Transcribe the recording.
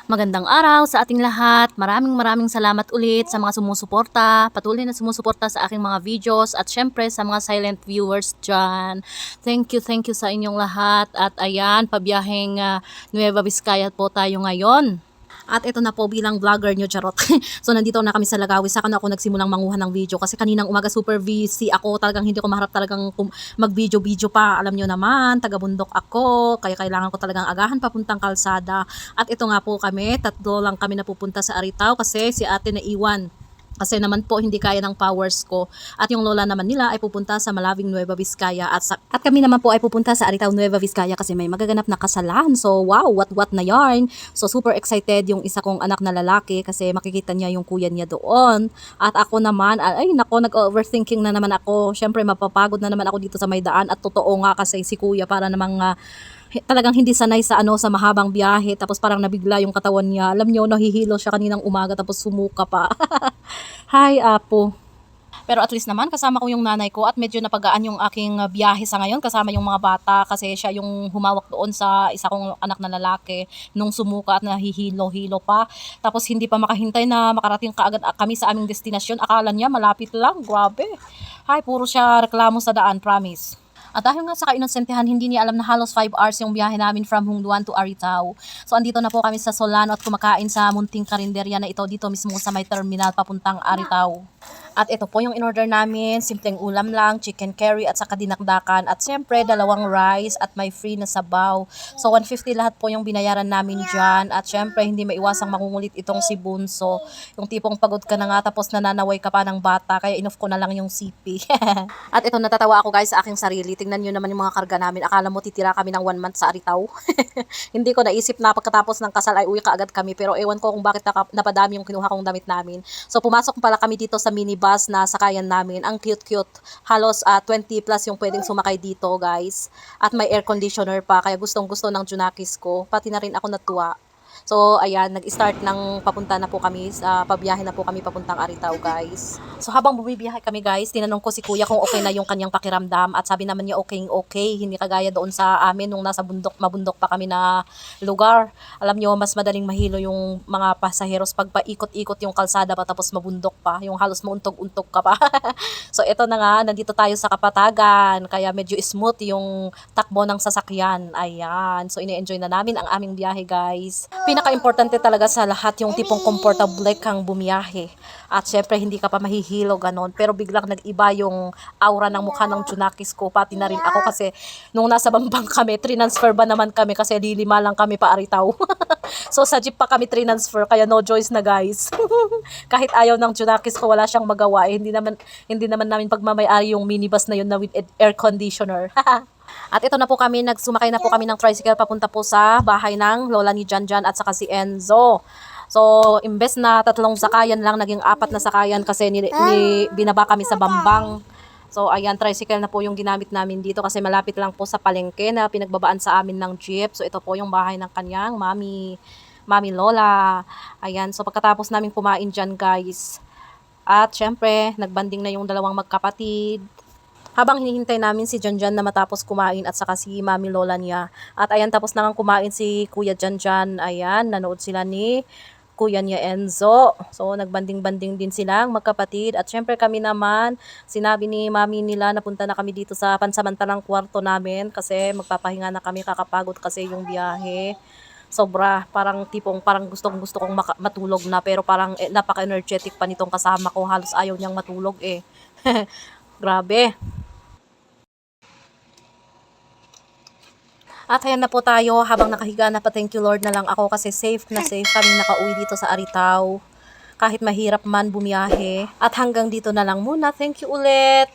Magandang araw sa ating lahat. Maraming salamat ulit sa mga sumusuporta, patuloy na sumusuporta sa aking mga videos at syempre sa mga silent viewers dyan. Thank you sa inyong lahat. At ayan, pabiyaheng Nueva Vizcaya po tayo ngayon. At ito na po bilang vlogger nyo, charot. So nandito na kami sa Lagawi. Saka na ako nagsimulang manguha ng video kasi kaninang umaga super busy ako. Talagang hindi ko maharap talagang mag-video pa. Alam nyo naman, taga-bundok ako. Kaya kailangan ko talagang agahan papuntang kalsada. At ito nga po kami, tatlo lang kami napupunta sa Aritao kasi si ate na iwan. Kasi naman po hindi kaya ng powers ko. At yung lola naman nila ay pupunta sa Malabing Nueva Vizcaya. At kami naman po ay pupunta sa Aritao Nueva Vizcaya kasi may magaganap na kasalan. So wow, what na yarn. So super excited yung isa kong anak na lalaki kasi makikita niya yung kuya niya doon. At ako naman, ay nako, nag-overthinking na naman ako. Syempre mapapagod na naman ako dito sa may daan. At totoo nga kasi si kuya para namang talagang hindi sanay sa sa mahabang biyahe, tapos parang nabigla yung katawan niya. Alam niyo, nahihilo siya kaninang umaga tapos sumuka pa. Hi, Apo. Pero at least naman kasama ko yung nanay ko at medyo napagaan yung aking biyahe sa ngayon kasama yung mga bata kasi siya yung humawak doon sa isa kong anak na lalaki nung sumuka at nahihilo-hilo pa. Tapos hindi pa makahintay na makarating kaagad kami sa aming destinasyon. Akala niya malapit lang. Grabe. Hi, puro siya reklamo sa daan, promise. At dahil nga sa kainonsentehan, hindi niya alam na halos 5 hours yung biyahe namin from Hungduan to Aritao. So andito na po kami sa Solano at kumakain sa munting karinderya na ito dito mismo sa may terminal papuntang Aritao. At ito po yung in-order namin, simpleng ulam lang, chicken curry at saka dinakdakan. At siyempre, 2 rice at may free na sabaw. So 150 lahat po yung binayaran namin dyan. At siyempre, hindi maiwasang makungulit itong si Bunso. Yung tipong pagod ka na nga tapos nananaway ka pa ng bata, kaya inoff ko na lang yung CP. At ito, natatawa ako guys sa aking sarili. Tingnan nyo naman yung mga karga namin. Akala mo titira kami ng 1 month sa Aritao. Hindi ko naisip na pagkatapos ng kasal ay uwi ka agad kami. Pero ewan ko kung bakit napadami yung kinuha kong damit namin. So pumasok pala kami dito sa minibus na sakayan namin. Ang cute-cute. Halos 20 plus yung pwedeng sumakay dito guys. At may air conditioner pa. Kaya gustong-gusto ng Junakis ko. Pati na rin ako natuwa. So, ayan, nag-start ng papunta na po kami, pabiyahe na po kami papuntang Aritao, guys. So, habang bumibiyahe kami, guys, tinanong ko si kuya kung okay na yung kanyang pakiramdam at sabi naman niya okay, hindi kagaya doon sa amin nung nasa mabundok pa kami na lugar. Alam niyo, mas madaling mahilo yung mga pasaheros pag paikot-ikot yung kalsada pa tapos mabundok pa, yung halos mauntog-untog ka pa. So, ito na nga, nandito tayo sa Kapatagan, kaya medyo smooth yung takbo ng sasakyan. Ayan, so ine-enjoy na namin ang aming biyahe, guys. Pinaka-importante talaga sa lahat yung tipong comfortable kang bumiyahe. At syempre hindi ka pa mahihilo ganon. Pero biglang nag-iba yung aura ng mukha ng Junakis ko. Pati na rin ako kasi nung nasa Bambang kami, transfer ba naman kami kasi lilima lang kami pa Aritao. So sa jeep pa kami transfer kaya no choice na guys. Kahit ayaw ng Junakis ko wala siyang magawa. Hindi naman namin pagmamayari yung minibus na yun na with air conditioner. At ito na po kami, sumakay na po kami ng tricycle papunta po sa bahay ng lola ni Janjan at saka si Enzo. So, imbes na 3 sakayan lang, naging 4 na sakayan kasi binaba kami sa Bambang. So, ayan, tricycle na po yung ginamit namin dito kasi malapit lang po sa palengke na pinagbabaan sa amin ng jeep. So, ito po yung bahay ng kanyang mami lola. Ayan, so pagkatapos namin kumain dyan guys. At syempre, nagbanding na yung dalawang magkapatid. Habang hinihintay namin si Janjan na matapos kumain at saka si mami lola niya. At ayan, tapos na nga kumain si kuya Janjan. Ayan, nanood sila ni kuya niya Enzo. So, nagbanding-banding din silang magkapatid. At syempre kami naman, sinabi ni mami nila na punta na kami dito sa pansamantalang kwarto namin kasi magpapahinga na kami, kakapagod kasi yung biyahe. Sobra, parang gustong-gusto kong matulog na pero parang napaka-energetic pa nitong kasama ko. Halos ayaw niyang matulog eh. Grabe. At ayan na po tayo, habang nakahiga na pa, thank you Lord na lang ako kasi safe na safe kami nakauwi dito sa Aritao. Kahit mahirap man bumiyahe. At hanggang dito na lang muna. Thank you ulit.